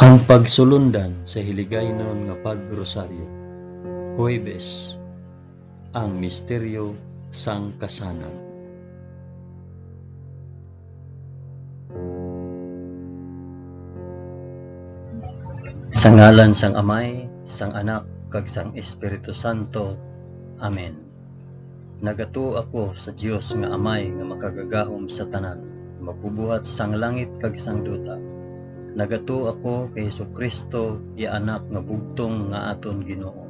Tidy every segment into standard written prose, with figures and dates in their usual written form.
Ang pagsulundan sa hiligaynon nga pagrosaryo. Huwebes, ang misteryo sang kasanag. Sa ngalan sang Amay, sang Anak, kag sang Espiritu Santo. Amen. Nagato ako sa Dios nga Amay nga makagagahom sa tanan, mapubuhat sang langit kag sang duta. Nagato ako kay Jesucristo, iya anak nga bugtong nga aton Ginoo.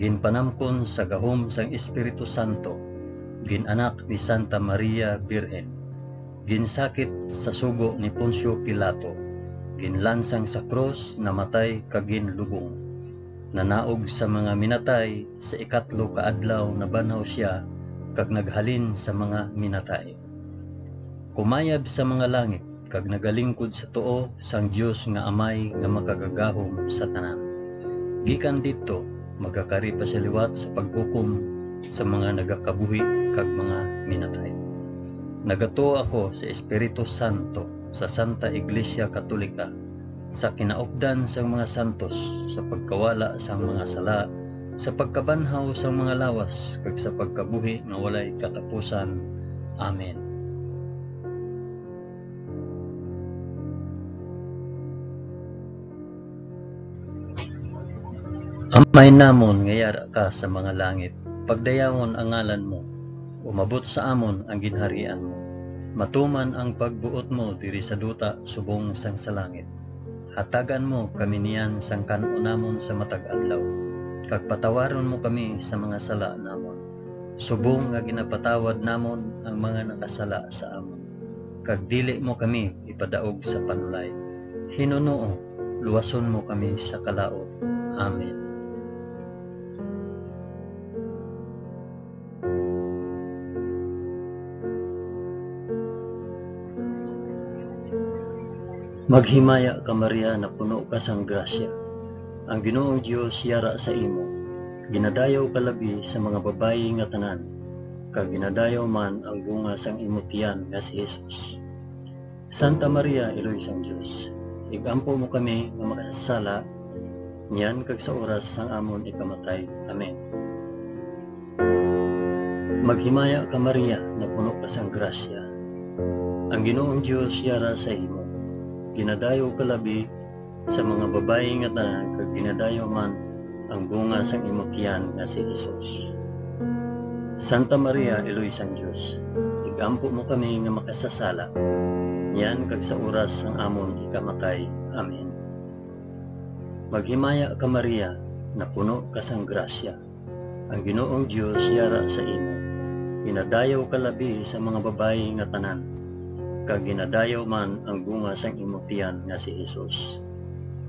Ginpanamkon sa gahom sang Espiritu Santo, ginanak ni Santa Maria Birhen, ginsakit sa sugo ni Poncio Pilato, ginlansang sa krus, namatay kag ginlubong. Nanaog sa mga minatay, sa ikatlo ka adlaw nabanhaw siya kag naghalin sa mga minatay. Kumayab sa mga langit kag nagalingkod sa tuo sang Dios nga Amay nga makagagahom sa tanan. Gikan didto magakari pa sa liwat sa paghukom sa mga nagakabuhi kag mga minatay. Nagato ako sa Espiritu Santo, sa Santa Iglesia Katolika, sa kinaupdan sang mga santos, sa pagkawala sang mga sala, sa pagkabanhaw sang mga lawas kag sa pagkabuhi nga walay katapusan. Amen. Amay namon nga yara ka sa mga langit, pagdayawon ang ngalan mo, umabot sa amon ang ginharian mo. Matuman ang pagbuot mo diri sa duta subong sang sa langit. Hatagan mo kami niyan sang kan-o namon sa matag adlaw, kag patawaron mo kami sa mga sala namon, subong nga ginapatawad namon ang mga nakasala sa amon. Kag dili mo kami ipadaog sa panulay. Hinunoo, luwason mo kami sa kalaot. Amen. Maghimaya ka Maria na puno ka sang grasya. Ang Ginoong Dios yara sa imo. Ginadayaw ka labi sa mga babayi nga tanan, kag ginadayaw man ang bunga sang imo tiyan nga si Jesus. Santa Maria, Iloy sang Dios, igampo mo kami nga makasasala, niyan kag sa oras sang amon ikamatay. Amen. Maghimaya ka Maria na puno ka sang grasya. Ang Ginoong Dios yara sa imo. Ginadayaw ka labi sa mga babayi nga tanan, kag ginadayaw man ang bunga sang imo tiyan nga si Jesus. Santa Maria, Iloy sang Dios, igampo mo kami nga makasasala, niyan kag sa oras sang amon ikamatay. Amen. Maghimaya ka Maria na puno ka sang grasya. Ang Ginoong Dios yara sa imo. Ginadayaw ka labi sa mga babayi nga tanan, kag ginadayaw man ang bunga sang imo tiyan nga si Jesus.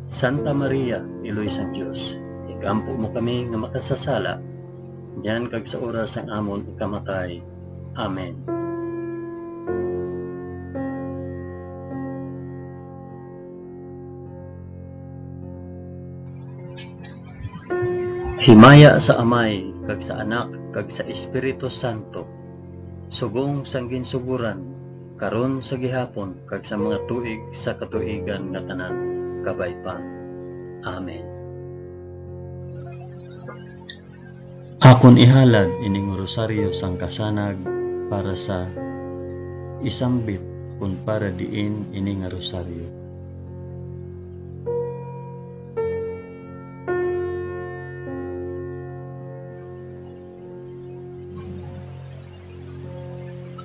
Santa Maria, Iloy sang Dios, igampo mo kami nga makasasala, niyan kag sa oras sang amon ikamatay. Amen. Himaya sa Amay, kag sa Anak, kag sa Espiritu Santo, subong sang ginsuguran, karon sa gihapon, kag sa mga tuig sa katuigan nga tanan, kabay pa. Amen. Akon ihalad ining rosaryo sang kasanag para sa isambit kun para diin ining rosaryo.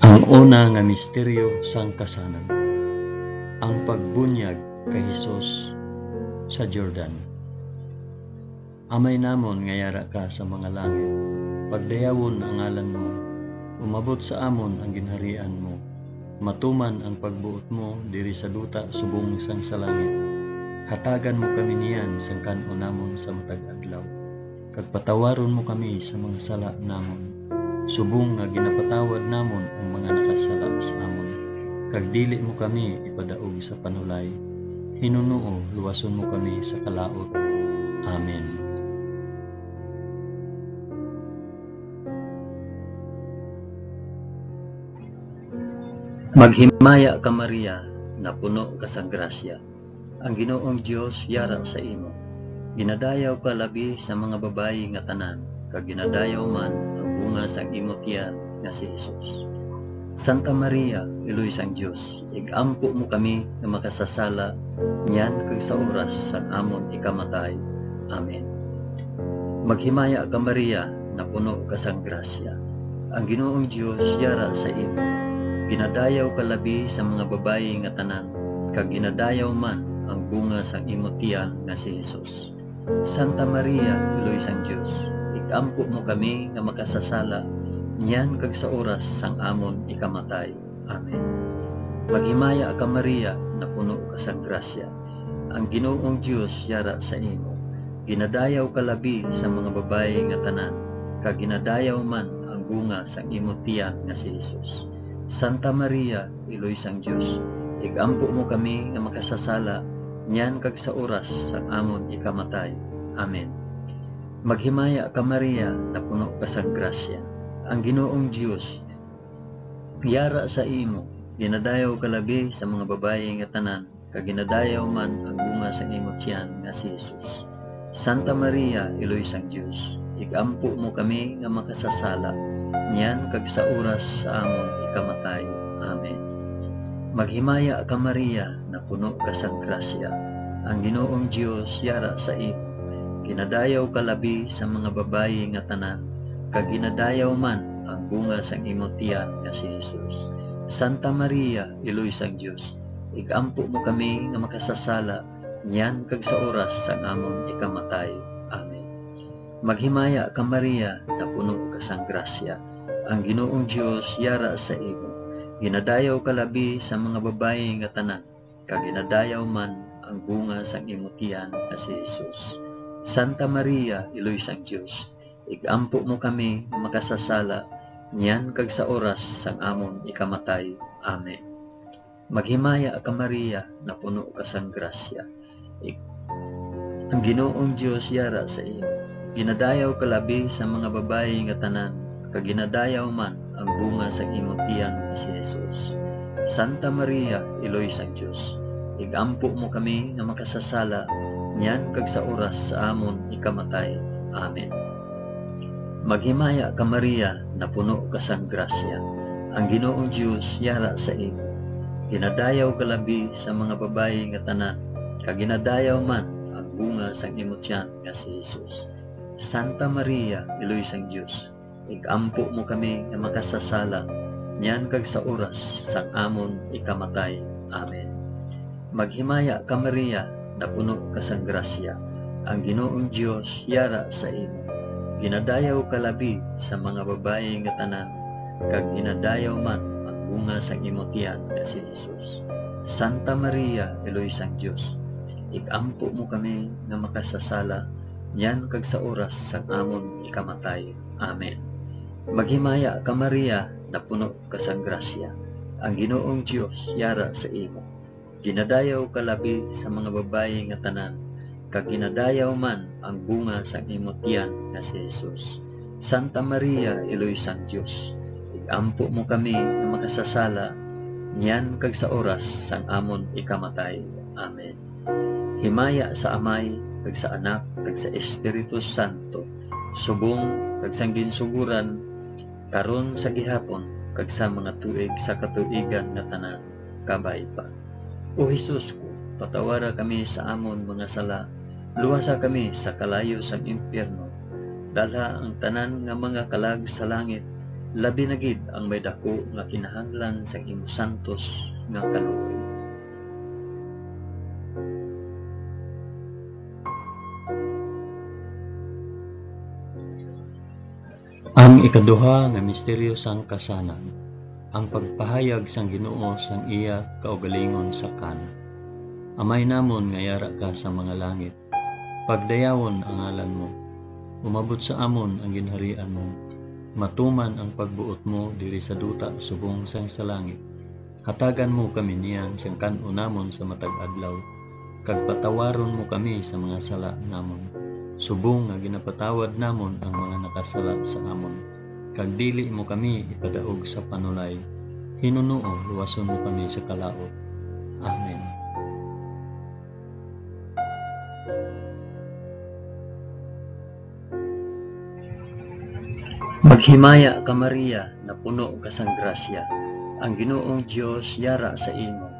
Ang una nga misteryo sang kasanag, ang pagbunyag kay Hesus sa Jordan. Amay namon nga yara ka sa mga langit, pagdayawon ang ngalan mo, umabot sa amon ang ginharian mo, matuman ang pagbuot mo diri sa duta subong sang sa langit. Hatagan mo kami niyan sang kan-o namon sa matag adlaw, kag patawaron mo kami sa mga sala namon, subong nga ginapatawad namon ang mga nakasala sa amon, kag dili mo kami ipadaog sa panulay. Hinunoo, luwason mo kami sa kalaot. Amen. Maghimaya ka Maria na puno ka sa grasya. Ang Ginoong Dios yara sa imo. Ginadayaw ka labi sa mga babayi nga tanan, kag ginadayaw man ang bunga sang imo tiyan nga si Jesus. Santa Maria, Iloy sang Dios, igampo mo kami nga makasasala, niyan kag sa oras sang amon ikamatay. Amen. Maghimaya ka Maria, na puno ka sang grasya. Ang Ginoong Dios yara sa imo. Ginadayaw ka labi sa mga babayi nga tanan, kag ginadayaw man ang bunga sang imo tiyan nga si Jesus. Santa Maria, Iloy sang Dios, igampo mo kami nga makasasala, niyan kag sa oras sang amon ikamatay. Amen. Maghimaya ka Maria, na puno ka sang grasya. Ang Ginoong Dios yara sa imo. Ginadayaw ka labi sa mga babayi nga tanan, kag ginadayaw man ang bunga sang imo tiyan nga si Jesus. Santa Maria, Iloy sang Dios, igampo mo kami nga makasasala, niyan kag sa oras sang amon ikamatay. Amen. Maghimaya ka Maria, na puno ka sang grasya. Ang Ginoong Dios yara sa imo. Ginadayaw ka labi sa mga babayi nga tanan, kag ginadayaw man ang bunga sang imo tiyan nga si Jesus. Santa Maria, Iloy sang Dios, igampo mo kami nga makasasala, niyan kag sa oras sa amon ikamatay. Amen. Maghimaya ka Maria, na puno ka sang grasya. Ang Ginoong Dios yara sa imo. Ginadayaw ka labi sa mga babayi nga tanan, kag ginadayaw man ang bunga sang imo tiyan nga si Jesus. Santa Maria, Iloy sang Dios, igampo mo kami nga makasasala, niyan kag sa oras sang amon ikamatay. Amen. Maghimaya ka Maria, na puno ka sang grasya. Ang Ginoong Dios yara sa imo. Ginadayaw ka labi sa mga babayi nga tanan, kag ginadayaw man ang bunga sang imo tiyan nga si Jesus. Santa Maria, Iloy sang Dios, igampo mo kami nga makasasala, niyan kag sa oras sang amon ikamatay. Amen. Maghimaya ka Maria, na puno ka sang grasya. Ang Ginoong Dios yara sa imo. Ginadayaw ka labi sa mga babayi nga tanan, kag ginadayaw man ang bunga sang imo tiyan nga si Jesus. Santa Maria, Iloy sang Dios, igampo mo kami nga makasasala, niyan kag sa oras sa amon ikamatay. Amen. Maghimaya ka Maria, na puno ka sang grasya. Ang Ginoong Dios yara sa imo. Ginadayaw ka labi sa mga babayi nga tanan, kag ginadayaw man ang bunga sang imo tiyan nga si Jesus. Santa Maria, Iloy sang Dios, igampo mo kami nga makasasala, niyan kag sa oras sang amon ikamatay. Amen. Maghimaya ka Maria, na puno ka sang grasya. Ang Ginoong Dios yara sa imo. Ginadayaw ka labi sa mga babayi nga tanan, kag ginadayaw man ang bunga sang imo tiyan nga si Jesus. Santa Maria, Iloy sang Dios, igampo mo kami nga makasasala, niyan kag sa oras sang amon ikamatay. Amen. Maghimaya ka Maria, na puno ka sang grasya. Ang Ginoong Dios yara sa imo. Ginadayaw ka labi sa mga babayi nga tanan, kag ginadayaw man ang bunga sang imo tiyan nga si Jesus. Santa Maria, Iloy sang Dios, igampo mo kami nga makasasala, niyan kag sa oras sang amon ikamatay. Amen. Himaya sa Amay, kag sa Anak, kag sa Espiritu Santo, subong kag sang ginsuguran, karon sa gihapon, kag sa mga tuig sa katuigan nga tanan, kabay pa. O Jesus ko, patawara kami sa amon mga sala, luwasa kami sa kalayo sang impyerno, dalha ang tanan nga mga kalag sa langit, labi na gid ang may dako nga kinahanglan sa imo santos nga kaluoy. Ang ikaduha nga misteryo sang kasanan, ang pagpahayag sang Ginoo sang iya kaugalingon sa Kana. Amay namon nga yara ka sa mga langit, pagdayawon ang ngalan mo, umabot sa amon ang ginharian mo, matuman ang pagbuot mo diri sa duta subong sang sa langit. Hatagan mo kami niyan sang kan-o namon sa matag adlaw, kag patawaron mo kami sa mga sala namon, subong nga ginapatawad namon ang mga nakasala sa amon. Kag dili mo kami ipadaog sa panulay, hinunoo luwason mo kami sa kalaot. Amen. Maghimaya ka Maria, na puno ka sang grasya. Ang Ginoong Dios yara sa imo.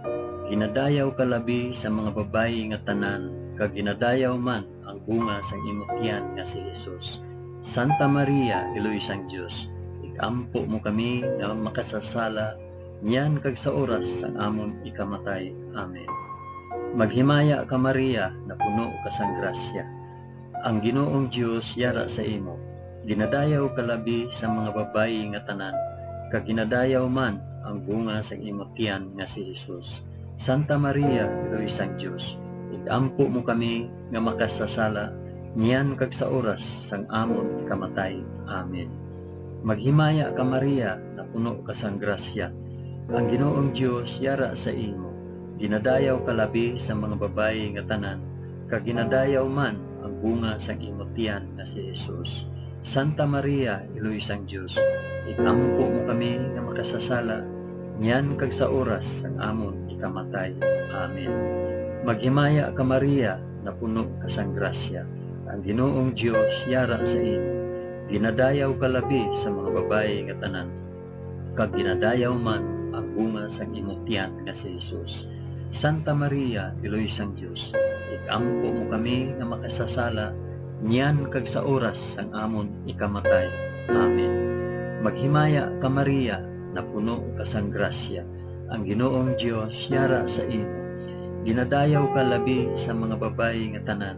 Ginadayaw ka labi sa mga babayi nga tanan, kag ginadayaw man ang bunga sang imong tiyan nga si Jesus. Santa Maria, Iloy sang Dios, ikampo mo kami nga makasasala, niyan kag sa oras sang amon ikamatay. Amen. Maghimaya ka Maria, na puno ka sang grasya. Ang Ginoong Dios yara sa imo. Ginadayaw ka labi sa mga babayi nga tanan, kag ginadayaw man ang bunga sang imong tiyan nga si Jesus. Santa Maria, Iloy sang Dios, ikampo mo kami nga makasasala, niyan kag sa oras sang amon ikamatay. Amen. Maghimaya ka Maria, na puno ka sang grasya. Ang Ginoong Dios yara sa imo. Ginadayaw ka labi sa mga babayi nga tanan, kag ginadayaw man ang bunga sang imong tiyan nga si Jesus. Santa Maria, Iloy sang Dios, ikampo mo kami nga makasasala, niyan kag sa oras sang amon ikamatay. Amen. Maghimaya ka Maria, na puno ka sang grasya. Ang Ginoong Dios yara sa imo. Ginadayaw ka labi sa mga babayi nga tanan, kag ginadayaw man ang bunga sang imong tiyan nga si Jesus. Santa Maria, Iloy sang Dios, ikampo mo kami nga makasasala, niyan kag sa oras sang amon ikamatay. Amen. Maghimaya ka Maria, na puno ka sang grasya. Ang Ginoong Dios yara sa imo. Ginadayaw ka labi sa mga babayi nga tanan,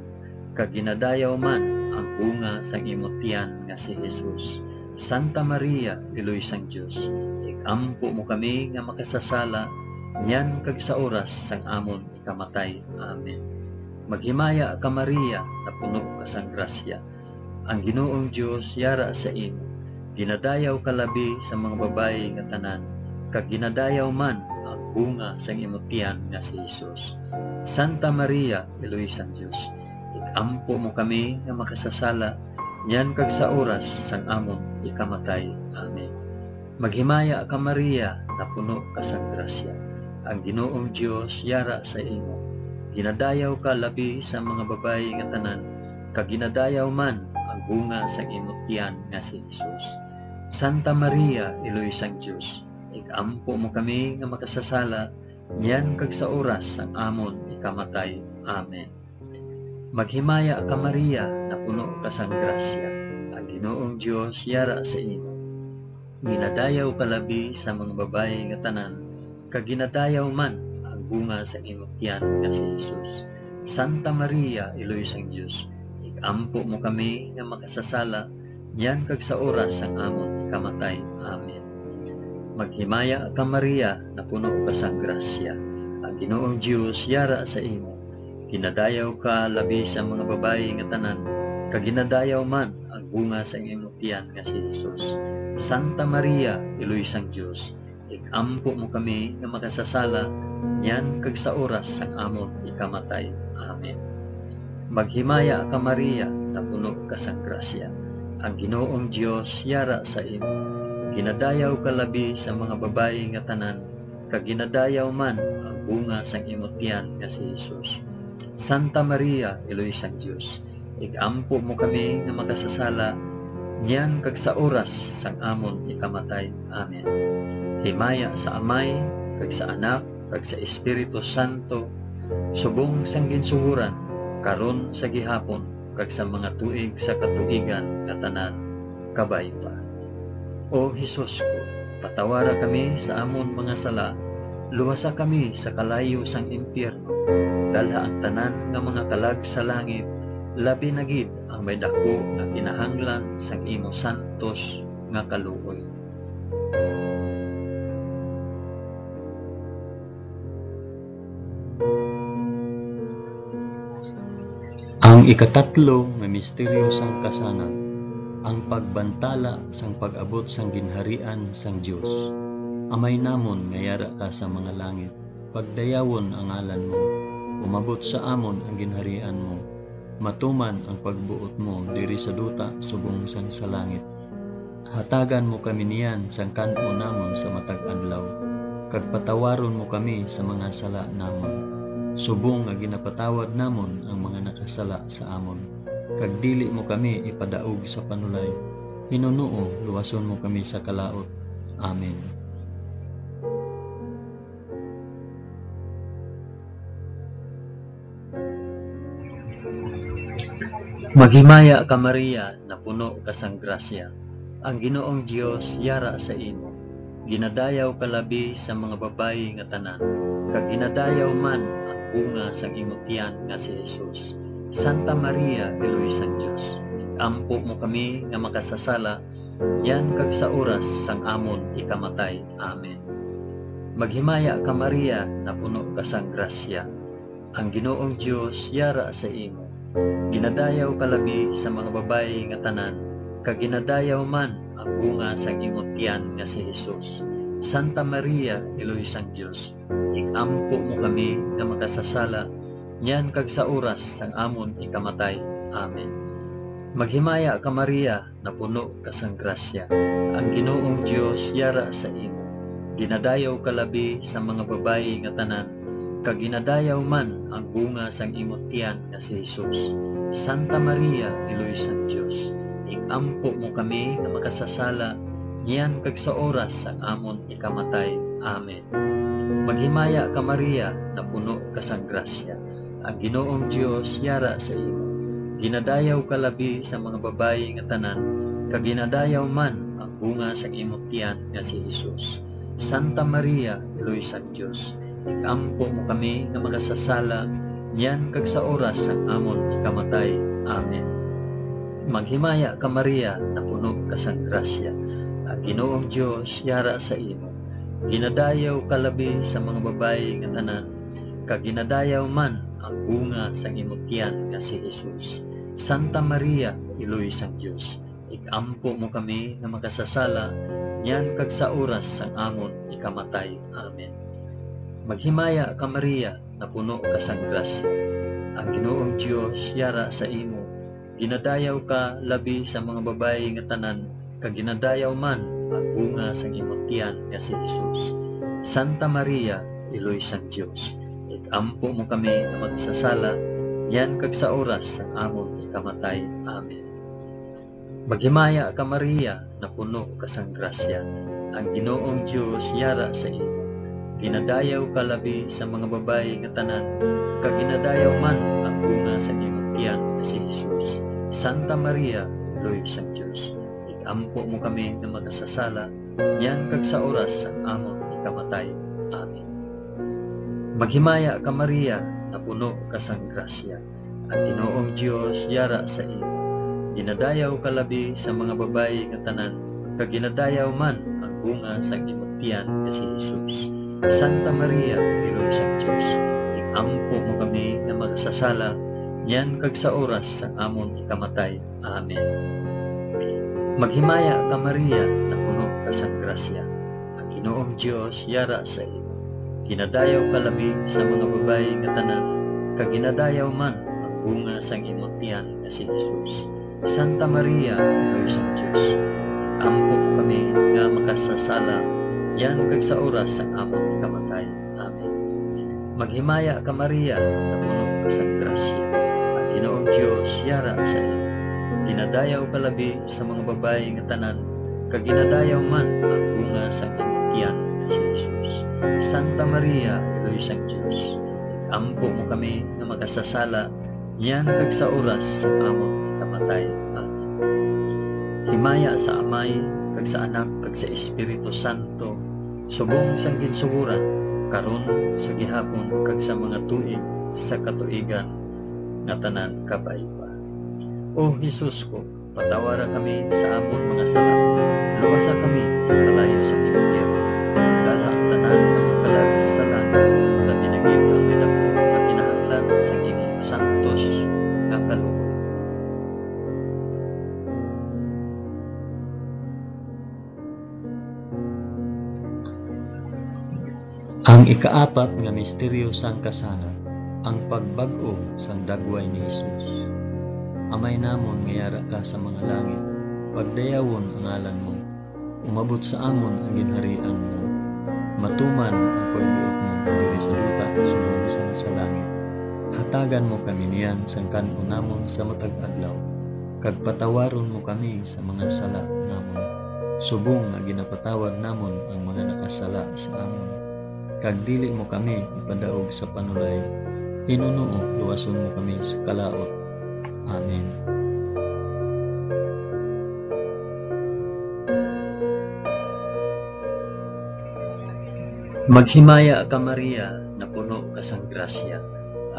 kag ginadayaw man ang bunga sang imong tiyan nga si Jesus. Santa Maria, Iloy sang Dios, ikampo mo kami nga makasasala, niyan kag sa oras sang amon ikamatay. Amen. Maghimaya ka Maria, na puno ka sang grasya. Ang Ginoong Dios yara sa imo. Ginadayaw ka labi sa mga babayi nga tanan, kag ginadayaw man ang bunga sang imong tiyan nga si Jesus. Santa Maria, Iloy sang Dios, ikampo mo kami nga makasasala, niyan kag sa oras sang amon ikamatay. Amen. Maghimaya ka Maria, na puno ka sang grasya. Ang Ginoong Dios yara sa imo. Ginadayaw ka labi sa mga babayi nga tanan, kag ginadayaw man ang bunga sang imong tiyan nga si Jesus. Santa Maria, Iloy sang Dios, ikampo mo kami nga makasasala, niyan kag sa oras sang amon ikamatay. Amen. Maghimaya ka Maria, na puno ka sang grasya. Ang Ginoong Dios yara sa imo. Ginadayaw ka labi sa mga babayi nga tanan, kag ginadayaw man bunga sa imong tiyan nga si Jesus. Santa Maria, Iloy sang Dios, ikampo mo kami nga makasasala, niyan kag sa oras sang amon ikamatay. Amen. Maghimaya ka Maria, na puno ka sang grasya. Ang Ginoong Dios yara sa imo. Ginadayaw ka labi sa mga babayi nga tanan, kag ginadayaw man ang bunga sa imong tiyan nga si Jesus. Santa Maria, Iloy sang Dios, ikampo mo kami nga makasasala, niyan kag sa oras sang amon ikamatay. Amen. Maghimaya ka Maria, na puno ka sang grasya. Ang Ginoong Dios yara sa imo. Ginadayaw ka labi sa mga babayi nga tanan, kag ginadayaw man ang bunga sang imong tiyan nga si Jesus. Santa Maria, Iloy sang Dios, ikampo mo kami nga makasasala, niyan kag sa oras sang amon ikamatay. Amen. Himaya sa Amay, kag sa Anak, kag sa Espiritu Santo, subong sang ginsuhuran, karon sa gihapon, kag sa mga tuig sa katuigan nga tanan, kabay pa. O Hesus ko, patawara kami sa amon mga sala, luwasa kami sa kalayo sang impyerno, dalha ang tanan nga mga kalag sa langit, labi na gid ang may dako nga kinahanglan sang imo santos nga kaluoy. Ang ikatatlo nga misteryo sang kasanan, ang pagbantala sang pag-abot sang ginharian sang Dios. Amay namon nga yara ka sa mga langit, pagdayawon ang ngalan mo, umabot sa amon ang ginharian mo, matuman ang pagbuot mo diri sa duta subong sang sa langit. Hatagan mo kami niyan sang kan-o namon sa matag adlaw, kag patawaron mo kami sa mga sala namon. Subong nga ginapatawad namon ang mga nakasala sa amon, kag dili mo kami ipadaog sa panulay, Hinunoo, luwason mo kami sa kalaot. Amen. Maghimaya ka Maria, na puno ka sang grasya. Ang Ginoong Dios yara sa imo. Ginadayaw ka labi sa mga babayi nga tanan, kag ginadayaw man ang bunga sang imong tiyan nga si Jesus. Santa Maria, Eloy sang Dios, ampo mo kami nga makasasala, yan kag sa oras sang amon ikamatay. Amen. Maghimaya ka Maria, na puno ka sang grasya. Ang Ginoong Dios yara sa imo. Ginadayaw ka labi sa mga babayi nga tanan, kag ginadayaw man ang bunga sang imong tiyan nga si Jesus. Santa Maria, Eloy sang Dios, ikampo mo kami nga makasasala, yan kag sa oras sang amon ikamatay. Amen. Maghimaya ka Maria, na puno ka sang grasya. Ang Ginoong Dios yara sa imo. Ginadayaw ka labi sa mga babayi nga tanan, kag ginadayaw man ang bunga sang imong tiyan nga si Jesus. Santa Maria, Eloy sang Dios, ikampo mo kami nga makasasala, niyan kag sa oras sang amon ikamatay. Amen. Maghimaya ka Maria, na puno ka sang grasya. Ang Ginoong Dios yara sa imo. Ginadayaw ka labi sa mga babayi nga tanan, kag ginadayaw man ang bunga sang imong tiyan nga si Jesus. Santa Maria, Eloy sang Dios, ikampo mo kami nga makasasala, niyan kag sa oras sang amon ikamatay. Amen. Maghimaya ka Maria, na puno ka sang grasya. Ang Ginoong Dios yara sa imo. Ginadayaw ka labi sa mga babayi nga tanan, kag ginadayaw man ang bunga sang imong tiyan nga si Jesus. Santa Maria, Eloy sang Dios, ikampo mo kami nga makasasala, niyan kag sa oras sang amon ikamatay. Amen. Maghimaya ka Maria, na puno ka sang grasya. Ang Ginoong Dios yara sa imo. Ginadayaw ka labi sa mga babayi nga tanan, kag ginadayaw man ang bunga sang imong tiyan nga si Jesus. Santa Maria, Eloy sang Dios, ikampo mo kami nga magsasala, yan kag sa oras sang amon ikamatay. Amen. Maghimaya ka Maria, na puno ka sang grasya. Ang Ginoong Dios yara sa imo. Ginadayaw ka labi sa mga babayi nga tanan, kag ginadayaw man ang bunga sa imong tiyan nga si Jesus. Santa Maria, Eloy sang Dios, ikampo mo kami nga makasasala, yan kag sa oras sang amon ikamatay. Amen. Maghimaya ka Maria, na puno ka sang grasya. Ang Ginoong Dios yara sa imo. Ginadayaw ka labi sa mga babayi nga tanan, kag ginadayaw man ang bunga sa imong tiyan nga si Jesus. Santa Maria, Eloy sang Dios, ikampo mo kami na magsasala, yan kag sa oras sang amon ikamatay. Amen. Maghimaya ka Maria, na puno ka sang grasya. Ang Ginoong Dios yara sa imo. Ginadayaw ka labi sa mga babayi nga tanan, kag ginadayaw man ang bunga sang imong tiyan nga si Jesus. Santa Maria, Eloy sang Dios, ikampo mo kami nga makasasala, yan kag sa oras sang amon ikamatay. Amen. Maghimaya ka Maria, na puno ka sang grasya. Ang Ginoong Dios yara sa imo. Ginadayaw ka labi sa mga babayi nga tanan, kag ginadayaw man ang bunga sang imong tiyan nga si Jesus. Santa Maria, Eloy sang Dios, ikampo mo kami nga makasasala, yan kag sa oras sang amon ikamatay. Amen. Himaya sa Amay, kag sa Anak, kag sa Espiritu Santo, subong sang ginsuguran, karon sa gihapon, kag sa mga tuig sa katuigan nga tanan kapaypa. O Jesus ko, patawara kami sa amon mga sala, luwasa kami sa kalayo sa impyerno, dala ang tanan nga magkalag sa langit, kag ginagib ang medako nga kinahanglan sa imong santos nga kaloob. Ang ikaapat nga misteryo sang kasanan, ang pagbag-o sang dagway ni Jesus. Amay namon nga yara ka sa mga langit, pagdayawon ang ngalan mo, umabot sa amon ang ginharian mo, matuman ang pagbuot mo diri sa duta sulod sa langit. Hatagan mo kami niyan sang kan-o namon sa matag adlaw, kag patawaron mo kami sa mga sala namon, subong nga ginapatawad namon ang mga nakasala sa amon. Kag dili mo kami ipadaog sa panulay, Hinuno, luwason mo kami sa kalaot. Amen. Maghimaya ka Maria, na puno ka sang grasya.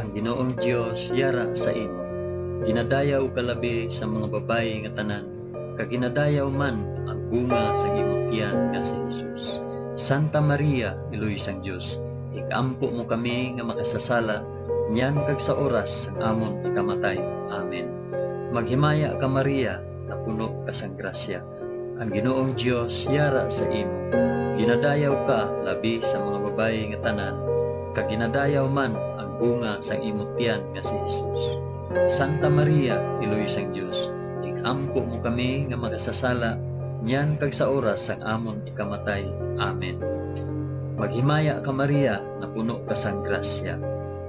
Ang Ginoong Dios yara sa imo. Ginadayaw ka labi sa mga babayi nga tanan, kag ginadayaw man ang bunga sa imong tiyan nga si Jesus. Santa Maria, iloy sang Dios, ikampo mo kami nga makasasala, niyan kag sa oras sang amon ikamatay. Amen. Maghimaya ka Maria, na puno ka sang grasya. Ang Ginoong Dios yara sa imo. Ginadayaw ka labi sa mga babayi nga tanan, kag ginadayaw man ang bunga sang imong tiyan nga si Jesus. Santa Maria, iloy sang Dios, ikampo mo kami nga makasasala, niyan kag sa oras sang amon ikamatay. Amen. Maghimaya ka Maria, na puno ka sang grasya.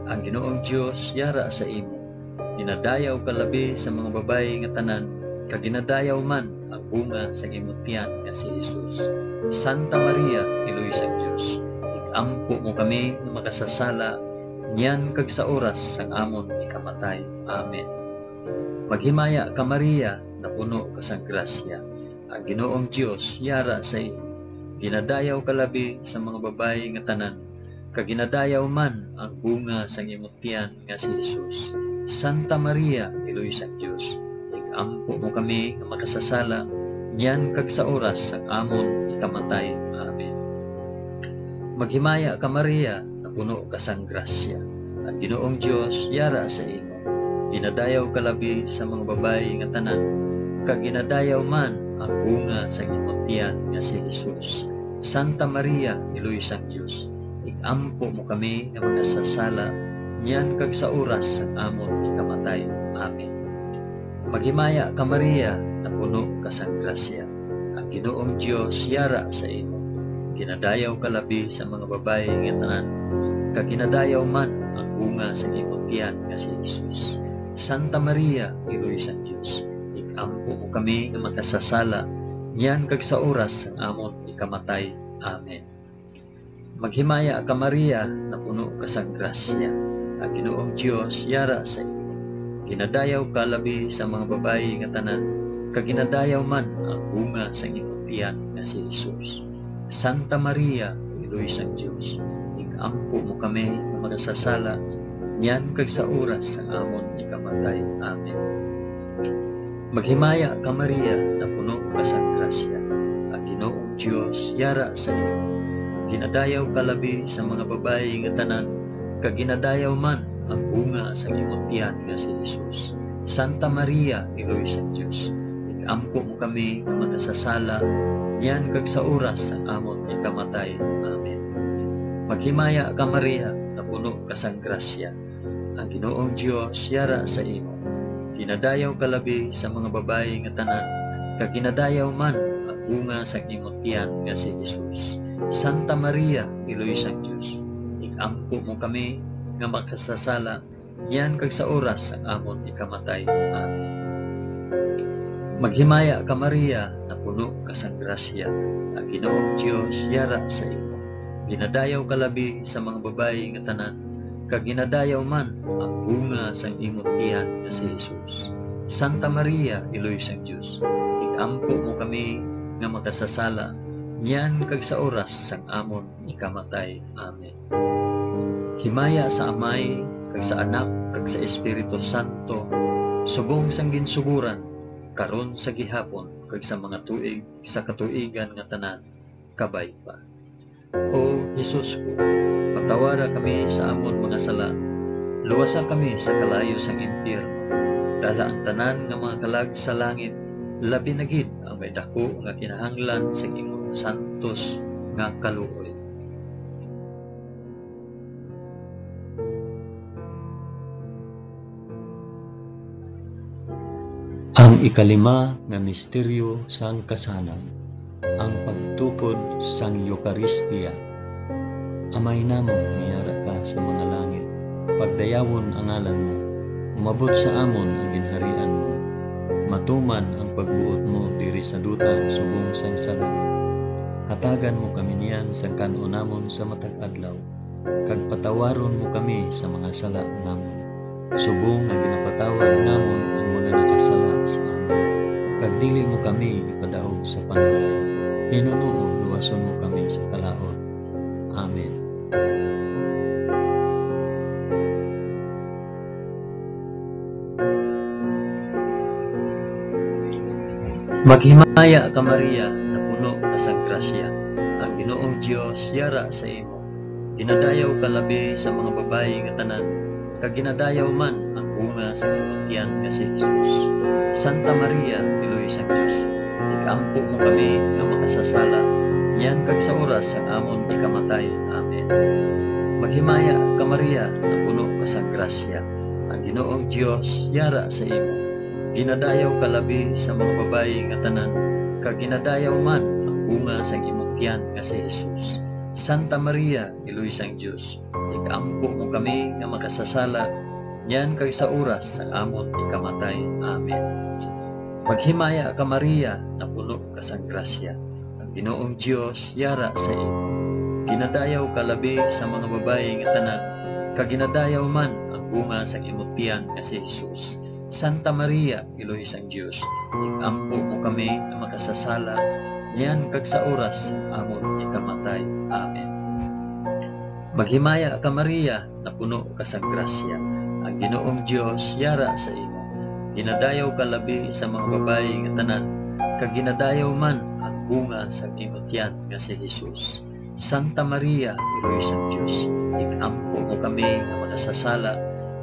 Ang Ginoong Dios yara sa imo. Ginadayaw ka labi sa mga babayi nga tanan, kag ginadayaw man ang bunga sang imong tiyan nga si Jesus. Santa Maria, iloy sang Dios, ikampo mo kami nga makasasala, niyan kag sa oras sang amon ikamatay. Amen. Maghimaya ka Maria, na puno ka sang grasya. Ang Ginoong Dios yara sa imo. Ginadayaw ka labi sa mga babayi nga tanan, kag ginadayaw man ang bunga sang imong tiyan nga si Jesus. Santa Maria, iloy sang Dios, ikampo mo kami nga makasasala, niyan kag sa oras sang amon ikamatay. Amen. Maghimaya ka Maria, na puno ka sang grasya. Ang Ginoong Dios yara sa imo. Ginadayaw ka labi sa mga babayi nga tanan, kag ginadayaw man ang bunga sa imong tiyan nga si Jesus. Santa Maria, iloy sang Dios, ikampo mo kami nga makasasala, niyan kag sa oras sang amon ikamatay. Amen. Maghimaya ka Maria, na puno ka sang grasya. Ang Ginoong Dios yara sa imo. Ginadayaw ka labi sa mga babayi nga tanan, kag ginadayaw man ang bunga sa imong tiyan nga si Jesus. Santa Maria, iloy sang Dios, ikampo mo kami nga makasasala, niyan kag sa oras sang amon ikamatay. Amen. Maghimaya ka Maria, na puno ka sang grasya. Ang Ginoong Dios yara sa imo. Ginadayaw ka labi sa mga babayi nga tanan, kag ginadayaw man ang bunga sa imong tiyan nga si Jesus. Santa Maria, iloy sang Dios, ikampo mo kami nga makasasala, niyan kag sa oras sang amon ikamatay. Amen. Maghimaya ka Maria, na puno ka sang grasya. Ang Ginoong Dios yara sa imo. Ginadayaw ka labi sa mga babayi nga tanan, kag ginadayaw man ang bunga sa imong tiyan nga si Jesus. Santa Maria, iloy sang Dios, ikampo mo kami nga makasasala, niyan kag sa oras sang amon ikamatay. Amen. Maghimaya ka Maria, na puno ka sang grasya. Ang Ginoong Dios yara sa imo. Ginadayaw ka labi sa mga babayi nga tanan, kag ginadayaw man ang bunga sa imong tiyan nga si Jesus. Santa Maria, iloy sang Dios, ikampo mo kami nga makasasala, niyan kag sa oras sang amon ikamatay. Amen. Maghimaya ka Maria, na puno ka sang grasya. Ang Ginoong Dios yara sa imo. Ginadayaw ka labi sa mga babayi nga tanan, kag ginadayaw man ang bunga sang imong tiyan nga si Jesus. Santa Maria, iloy sang Dios, ikampo mo kami nga makasasala, niyan kag sa oras sang amon ikamatay. Amen. Himaya sa Amay, kag sa Anak, kag sa Espiritu Santo, subong sang ginsuguran, karon sa gihapon, kag sa mga tuig sa katuigan nga tanan, kabay pa. O Jesus ko, patawara kami sa amon mga sala, luwasa kami sa kalayo sang impyerno, dala ang tanan nga mga kalag sa langit, labi na gid ang may dako nga kinahanglan sa imong santos nga kaluoy. Ang ikalima nga misteryo sang kasanan, ang pagtukod sang Eucharistia. Amay namon, miyara ka sa mga langit, pagdayawon ang ngalan mo, umabot sa amon ang ginharian mo, matuman ang pagbuot mo diri sa duta subong sang sala. Hatagan mo kami niyan sa kanunamon sa matag adlaw, kag patawaron mo kami sa mga sala namon, subong nga ginapatawad namon ang mga nakasala sa amin. Kag dili mo kami ipadaog sa panulay, hinunoon luwason mo kami sa kalaot. Amen. Maghimaya ka Maria, na puno ka sa grasya. Ang Ginoong Dios yara sa imo. Ginadayaw ka labi sa mga babayi nga tanan, kag ginadayaw man ang bunga sa imong tiyan nga si Jesus. Santa Maria, Iloy sang Dios, igampo mo kami nga makasasala, niyan kag sa oras sang amon ikamatay. Amen. Maghimaya ka Maria, na puno ka sa grasya. Ang Ginoong Dios yara sa imo. Ginadayaw ka labi sa mga babayi nga tanan, kag ginadayaw man ang bunga sang imong tiyan nga si Jesus. Santa Maria, Iloy sang Dios, igampo mo kami nga makasasala, niyan kag sa oras sang amon ikamatay. Amen. Maghimaya ka Maria, na puno ka sa grasya. Ang Ginoong Dios yara sa imo. Ginadayaw ka labi sa mga babayi nga tanan, kag ginadayaw man ang bunga sang imong tiyan nga si Jesus. Santa Maria, Iloy sang Dios, igampo mo kami nga makasasala, niyan kag sa oras amon ikamatay. Amen. Maghimaya ka Maria, na puno ka sa grasya. Ang Ginoong Dios yara sa imo. Ginadayaw ka labi sa mga babayi nga tanan, kag ginadayaw man ang bunga sa imong tiyan nga si Jesus. Santa Maria, Iloy sang Dios, igampo mo kami nga makasasala,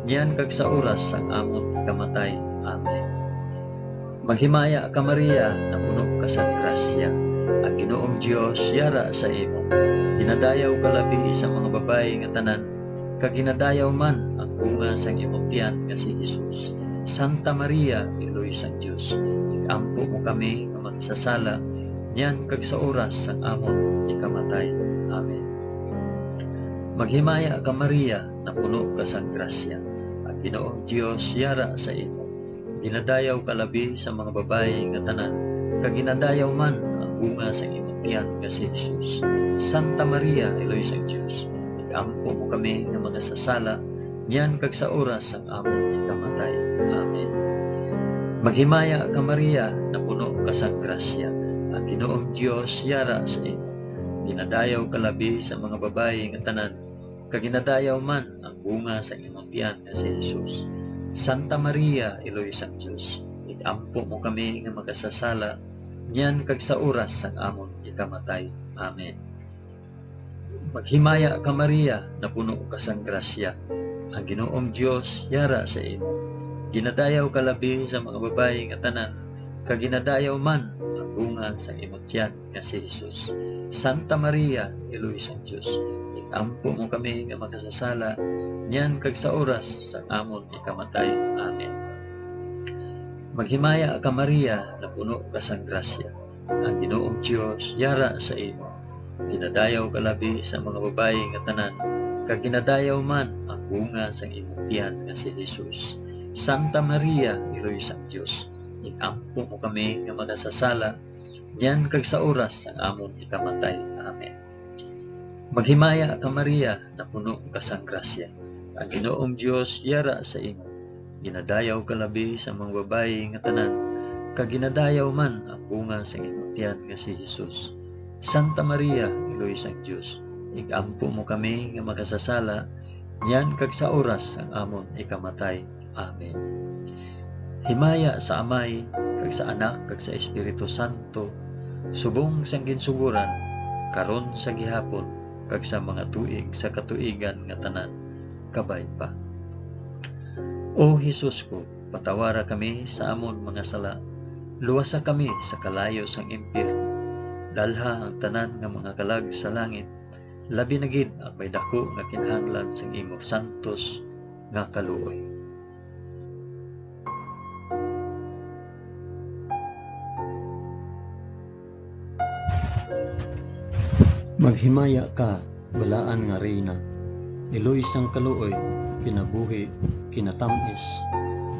niyan kag sa oras sang amon ikamatay. Amen. Maghimaya ka Maria, na puno ka sa grasya. Ang Ginoong Dios yara sa imo. Ginadayaw ka labi sa mga babayi nga tanan, kag ginadayaw man ang bunga sang imong tiyan nga si Jesus. Santa Maria, Iloy sang Dios, igampo mo kami nga makasasala, niyan kag sa oras sang amon ikamatay. Amen. Maghimaya ka Maria, na puno ka sa grasya. Ang Ginoong Dios yara sa imo. Ginadayaw ka labi sa mga babayi nga tanan, kag ginadayaw man ang bunga sa imong tiyan nga si Jesus. Santa Maria, Iloy sang Dios, igampo mo kami nga makasasala, niyan kag sa oras sang amon ikamatay. Amen. Maghimaya ka Maria, na puno ka sa grasya. Ang Ginoong Dios yara sa imo. Ginadayaw ka labi sa mga babayi nga tanan, kag ginadayaw man ang bunga sa imong tiyan nga si Jesus. Santa Maria, Iloy sang Dios, igampo mo kami nga makasasala, niyan kag sa oras sang amon ikamatay. Amen. Maghimaya ka Maria, na puno ka sa grasya. Ang Ginoong Dios yara sa imo. Ginadayaw ka labi sa mga babayi nga tanan, kag ginadayaw man ang bunga sa imong tiyan nga si Jesus. Santa Maria, Iloy sang Dios, igampo mo kami nga makasasala, niyan kag sa oras sang amon ikamatay. Amen. Maghimaya ka Maria, na puno ka sa grasya. Ang Ginoong Dios yara sa imo. Ginadayaw ka labi sa mga babayi nga tanan, kag ginadayaw man ang bunga sang imong tiyan nga si Jesus. Santa Maria, Iloy sang Dios, igampo mo kami nga makasasala, niyan kag sa oras sang amon ikamatay. Amen. Maghimaya ka Maria, na puno ka sa grasya. Ang Ginoong Dios yara sa imo. Ginadayaw ka labi sa mga babayi nga tanan, kag ginadayaw man ang bunga sa imong tiyan nga si Jesus. Santa Maria, Iloy sang Dios, igampo mo kami nga makasasala, niyan kag sa oras ang amon ikamatay. Amen. Himaya sa Amay, kag sa Anak, kag sa Espiritu Santo, subong sang ginsuguran, karon sa gihapon, kag sa mga tuig sa katuigan nga tanan, kabay pa. O Jesus ko, patawara kami sa amon mga sala, luwasa kami sa kalayo sang impyerno, dalha ang tanan nga mga kalag sa langit, labi na gid ang may dako nga kinahanglan sang imo santos nga kaluoy. Maghimaya ka, balaan nga reyna, iloy sang kaluoy, pinabuhi, kinatamis,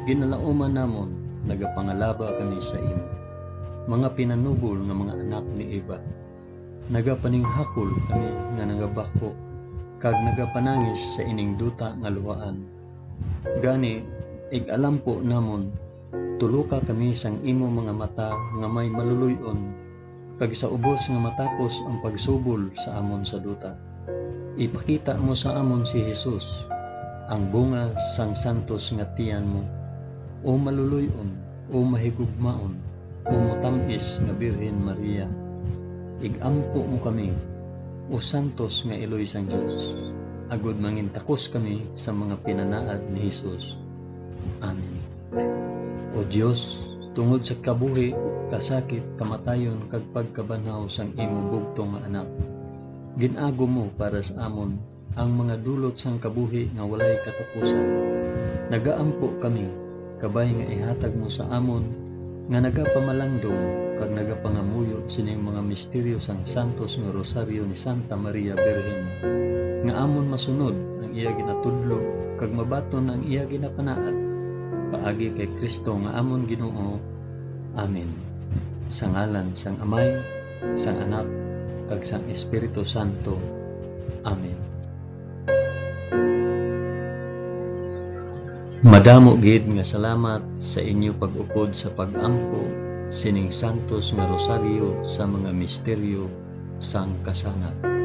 ginalauman namon, nagapangalaba kami sa imo. Mga pinanubol nga mga anak ni Eva, nagapaninghakol kami nga nagabako, kag nagapanangis sa ining duta nga luwaan. Gani, ig-alam po namon, tuluka kami sang imo mga mata nga may maluluyon, kag sa ubos nga matapos ang pagsubol sa amon sa duta. Ipakita mo sa amon si Jesus, ang bunga sang santos nga tiyan mo, o maluluyon, o mahigugmaon, o mutamis nga Birhen Maria. Igampo mo kami, o santos nga Eloy sang Dios, agud mangintakos kami sa mga pinanaad ni Jesus. Amen. O Dios, tungod sa kabuhi, kasakit, kamatayon, kag pagkabanhaw sang imo bugtong nga anak, ginago mo para sa amon ang mga dulot sang kabuhi nga walay katapusan. Nagaampo kami, kabay nga ihatag mo sa amon nga nagapamalangdong kag nagapangamuyo sining mga misteryo sang santos nga rosaryo ni Santa Maria Birhen, nga amon masunod ang iya ginatudlo kag mabaton ang iya ginapanaad, paagi kay Kristo nga amon Ginoo. Amen. Sa ngalan sang Amay, sang Anak, kag sang Espiritu Santo. Amen. Madamo gid nga salamat sa inyo pag-upod sa pag-ampo sining santos nga rosaryo sa mga misteryo sang kasangat.